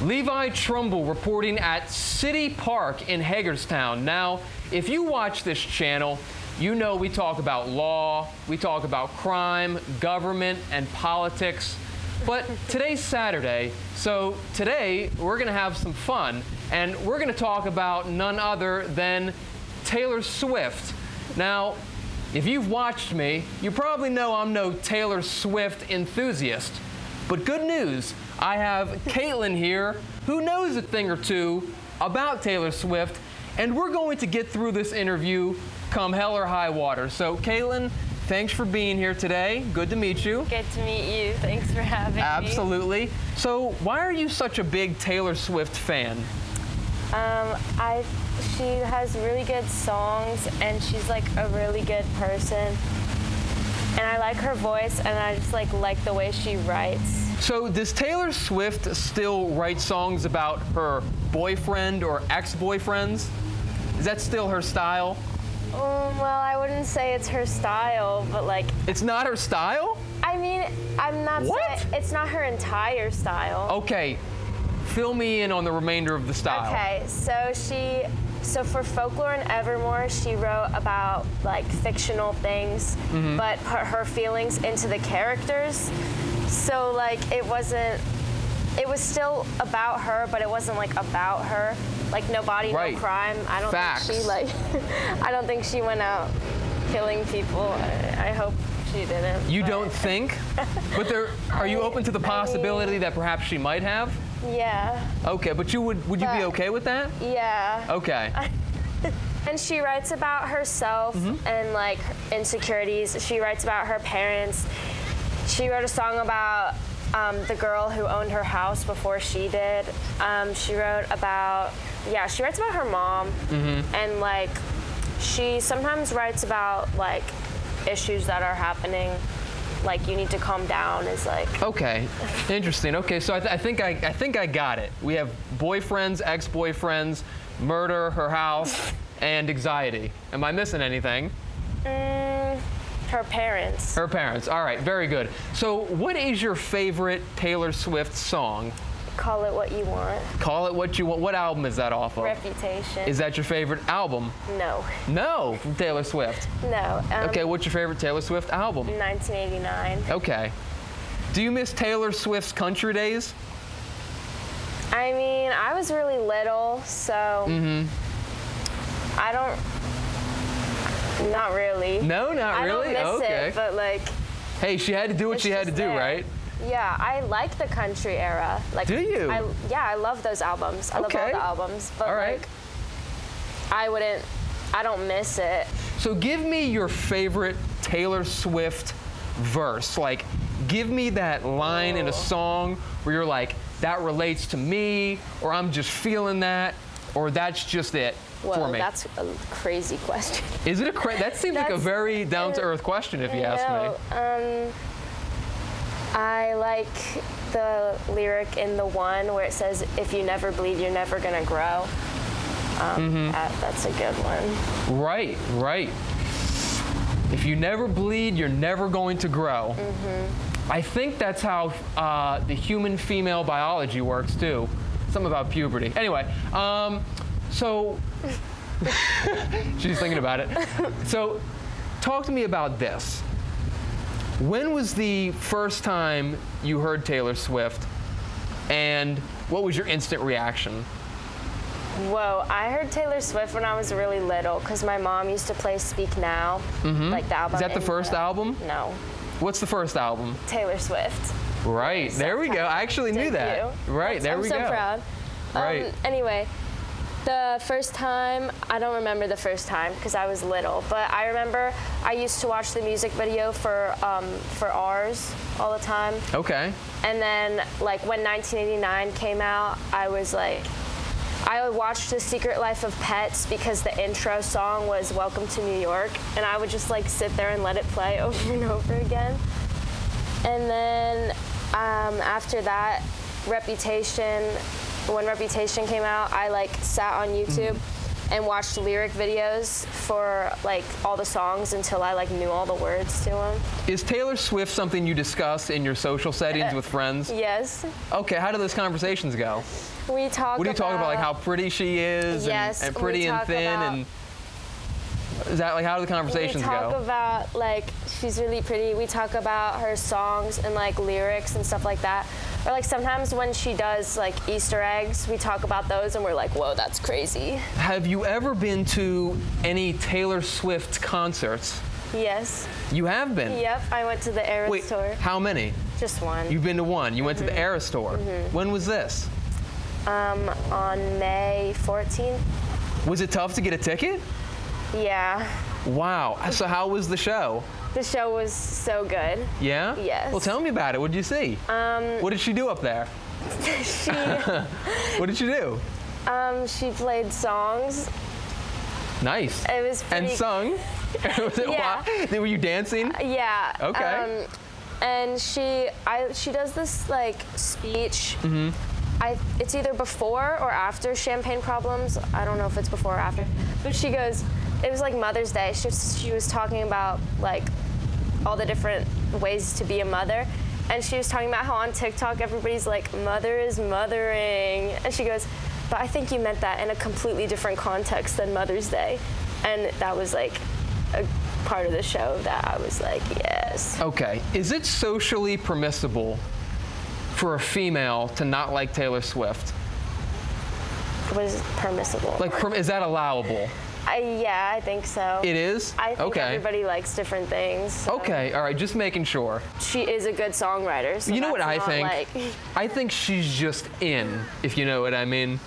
Levi Trumbull reporting at City Park in Hagerstown. Now, if you watch this channel, you know we talk about law, we talk about crime, government, and politics. But today's Saturday, so today we're going to have some fun, and we're going to talk about none other than Taylor Swift. Now, if you've watched me, you probably know I'm no Taylor Swift enthusiast. But good news, I have Caitlyn here who knows a thing or two about Taylor Swift, and we're going to get through this interview come hell or high water. So Caitlyn, thanks for being here today. Good to meet you. Good to meet you. Thanks for having me. Absolutely. So why are you such a big Taylor Swift fan? She has really good songs, and she's like a really good person. And I like her voice, and I just like the way she writes. So does Taylor Swift still write songs about her boyfriend or ex-boyfriends? Is that still her style? Well, I wouldn't say it's her style, but like... It's not her style? I mean, I'm not saying... It's not her entire style. Okay. Fill me in on the remainder of the style. Okay, so for Folklore and Evermore, she wrote about like fictional things, but put her feelings into the characters. So like it was still about her, but it wasn't like about her. Like No Body, No Crime. I don't think she I don't think she went out killing people. I hope she didn't. You don't think? But are you open to the possibility that perhaps she might have? Yeah. Okay, but would you be okay with that? Yeah. Okay. And she writes about herself and like insecurities. She writes about her parents. She wrote a song about the girl who owned her house before she did. She writes about her mom, and like she sometimes writes about like issues that are happening. Like you need to calm down is like. Okay, interesting. Okay, so I think I got it. We have boyfriends, ex-boyfriends, murder, her house, and anxiety. Am I missing anything? Her parents. Her parents. All right, very good. So what is your favorite Taylor Swift song? Call It What You Want. Call It What You Want. What album is that off of? Reputation. Is that your favorite album? No. No, from Taylor Swift? No. Okay, what's your favorite Taylor Swift album? 1989. Okay. Do you miss Taylor Swift's country days? I mean, I was really little, so I don't... Not really. No, not really? I don't miss it, but like... Hey, she had to do what she had to do, right? Yeah, I like the country era. Like, do you? I love those albums. I love all the albums. But like, I don't miss it. So give me your favorite Taylor Swift verse. Like, give me that line in a song where you're like, that relates to me, or I'm just feeling that, or that's just it. For me. That's a crazy question. Is it that seems like a very down-to-earth question, if you ask me. I like the lyric in The One where it says, if you never bleed, you're never gonna grow. That's a good one. Right. If you never bleed, you're never going to grow. I think that's how the human female biology works, too. Something about puberty. Anyway, so, she's thinking about it. So, talk to me about this. When was the first time you heard Taylor Swift, and what was your instant reaction? Whoa, I heard Taylor Swift when I was really little, because my mom used to play Speak Now, like the album. Is that the first album? No. What's the first album? Taylor Swift. Right, there we go. I actually knew that. Right, there we go. I'm so proud. Right. Anyway, the first time, I don't remember the first time because I was little, but I remember I used to watch the music video for Ours all the time. Okay. And then like when 1989 came out, I was like, I watched The Secret Life of Pets because the intro song was Welcome to New York, and I would just like sit there and let it play over and over again. And then after that, when Reputation came out, I like sat on YouTube and watched lyric videos for like all the songs until I like knew all the words to them. Is Taylor Swift something you discuss in your social settings with friends? Yes. Okay, how do those conversations go? We talk. What do you talk about? Like how pretty she is, Yes, and pretty we and talk thin, about- and is that like how do the conversations We talk go? about like she's really pretty. We talk about her songs and like lyrics and stuff like that. Or like sometimes when she does like Easter eggs, we talk about those and we're like, whoa, that's crazy. Have you ever been to any Taylor Swift concerts? Yes. You have been? Yep. I went to the Eras Wait, tour. how many? Just one. You've been to one. You went to the Eras tour. When was this? On May 14th. Was it tough to get a ticket? Yeah. Wow. So how was the show? The show was so good. Yeah? Yes. Well, tell me about it. What did you see? What did she do up there? She What did she do? she played songs. Nice. It was pretty. And sung? Was it Yeah. Were you dancing? Yeah. Okay. And she does this like speech. It's either before or after Champagne Problems. I don't know if it's before or after. But she goes, it was like Mother's Day. She was talking about like all the different ways to be a mother. And she was talking about how on TikTok everybody's like, mother is mothering. And she goes, but I think you meant that in a completely different context than Mother's Day. And that was like a part of the show that I was like, yes. Okay. Is it socially permissible for a female to not like Taylor Swift? Was permissible. Like, is that allowable? Yeah, I think so. It is? I think okay. everybody likes different things. So. Okay, all right, just making sure. She is a good songwriter. So You know what I that's think? not like- I think she's just in, if you know what I mean.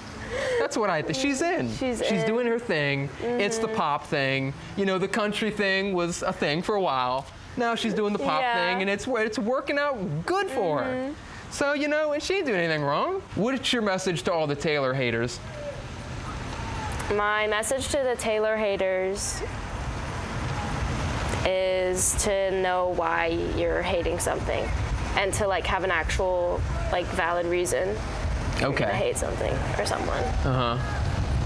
That's what I think. She's in. She's in. doing her thing. It's the pop thing. You know, the country thing was a thing for a while. Now she's doing the pop Yeah. thing, and it's working out good for her. So, you know, and she ain't doing anything wrong. What's your message to all the Taylor haters? My message to the Taylor haters is to know why you're hating something and to like have an actual like valid reason to Okay. hate something or someone.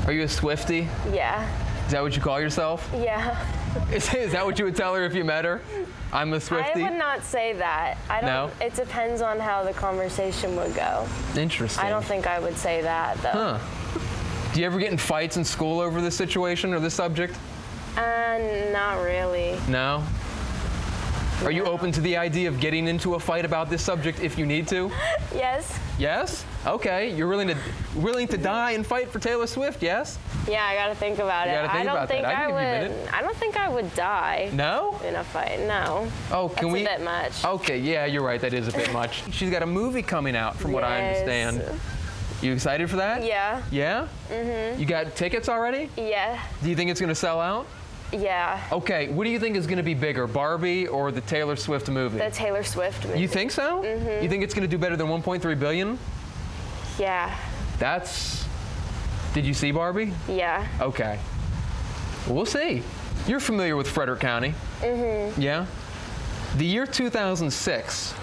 Are you a Swiftie? Yeah. Is that what you call yourself? Yeah. Is that what you would tell her if you met her? I'm a Swiftie? I would not say that. I don't. No? It depends on how the conversation would go. Interesting. I don't think I would say that though. Huh. Do you ever get in fights in school over this situation or this subject? Not really. No? Are you open to the idea of getting into a fight about this subject if you need to? Yes. Yes? Okay. You're willing to die and fight for Taylor Swift, yes? Yeah, I gotta think about it. gotta think I don't about think that. I I can give you a would. minute. I don't think I would die No? in a fight. No. Oh, can That's we? a bit much. Okay, yeah, you're right. That is a bit much. She's got a movie coming out, from what I Yes. understand. You excited for that? Yeah. Yeah? Mm-hmm. You got tickets already? Yeah. Do you think it's going to sell out? Yeah. Okay, what do you think is going to be bigger, Barbie or the Taylor Swift movie? The Taylor Swift movie. You think so? Mm-hmm. You think it's going to do better than 1.3 billion? Yeah. Did you see Barbie? Yeah. Okay. Well, we'll see. You're familiar with Frederick County? Mm-hmm. Yeah? The year 2006,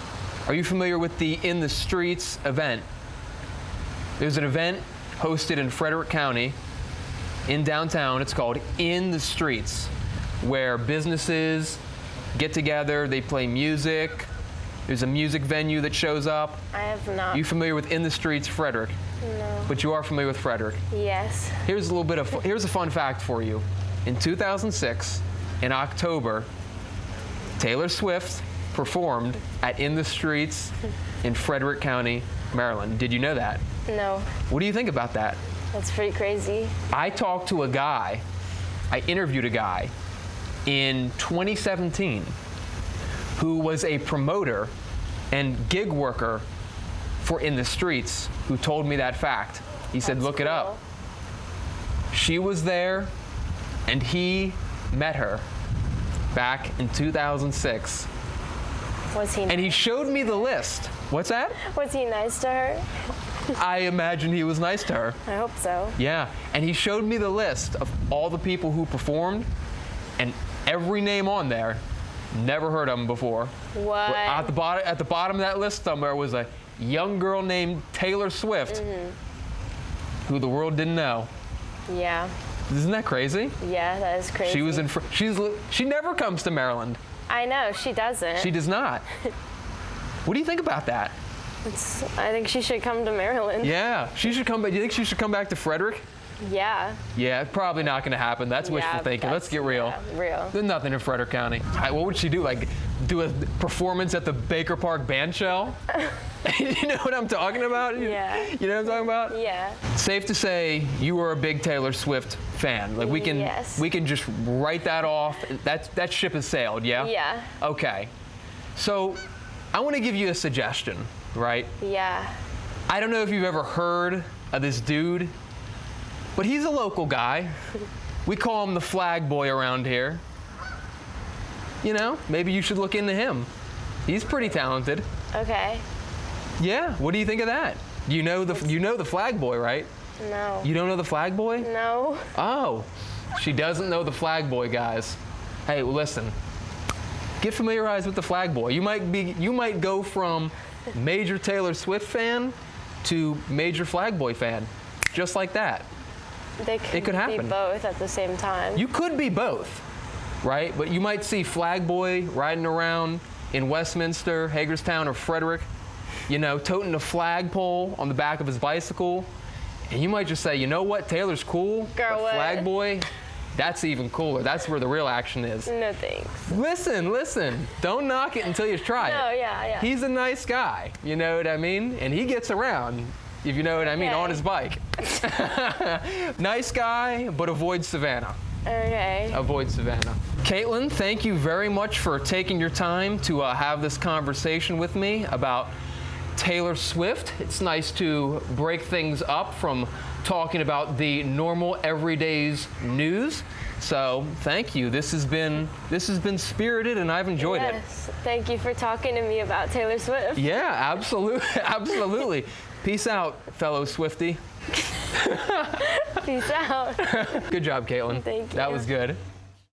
are you familiar with the In the Streets event? There's an event hosted in Frederick County in downtown. It's called In the Streets, where businesses get together, they play music. There's a music venue that shows up. I have not. You familiar with In the Streets, Frederick? No. But you are familiar with Frederick. Yes. Here's a fun fact for you. In 2006, in October, Taylor Swift performed at In the Streets in Frederick County, Maryland. Did you know that? No. What do you think about that? That's pretty crazy. I interviewed a guy in 2017 who was a promoter and gig worker for In the Streets who told me that fact. He said, That's look it up. cool. She was there and he met her back in 2006. Was he? And he showed me the list. What's that? Was he nice to her? I imagine he was nice to her. I hope so. Yeah, and he showed me the list of all the people who performed, and every name on there, never heard of them before. What? At the bottom of that list somewhere was a young girl named Taylor Swift, who the world didn't know. Yeah. Isn't that crazy? Yeah, that is crazy. She was in. She never comes to Maryland. I know, she doesn't. She does not. What do you think about that? I think she should come to Maryland. Yeah, she should come back. Do you think she should come back to Frederick? Yeah. Yeah, probably not going to happen. That's wishful thinking. Let's get real. Yeah, real. There's nothing in Frederick County. What would she do? Like, do a performance at the Baker Park Band Shell? You know what I'm talking about? Yeah. You know what I'm talking about? Yeah. Safe to say you were a big Taylor Swift fan. Like we can just write that off. That ship has sailed, yeah? Yeah. Okay. So I want to give you a suggestion, right? Yeah. I don't know if you've ever heard of this dude, but he's a local guy. We call him the flag boy around here. You know, maybe you should look into him. He's pretty talented. Okay. Yeah, what do you think of that? You know the flag boy, right? No. You don't know the flag boy? No. Oh, she doesn't know the flag boy, guys. Hey, well, listen. Get familiarized with the flag boy. You might go from major Taylor Swift fan to major flag boy fan, just like that. It could happen. Be both at the same time. You could be both, right? But you might see flag boy riding around in Westminster, Hagerstown, or Frederick, you know, toting a flagpole on the back of his bicycle, and you might just say, you know what, Taylor's cool, girl, but flag boy, that's even cooler. That's where the real action is. No thanks. Listen. Don't knock it until you try it. No, yeah. He's a nice guy, you know what I mean? And he gets around, if you know what I mean, on his bike. Nice guy, but avoid Savannah. Okay. Avoid Savannah. Caitlyn, thank you very much for taking your time to have this conversation with me about Taylor Swift. It's nice to break things up from talking about the normal everyday's news. So thank you. This has been spirited, and I've enjoyed it. Yes. Thank you for talking to me about Taylor Swift. Yeah, absolutely. Peace out, fellow Swiftie. Peace out. Good job, Caitlyn. Thank you. That was good.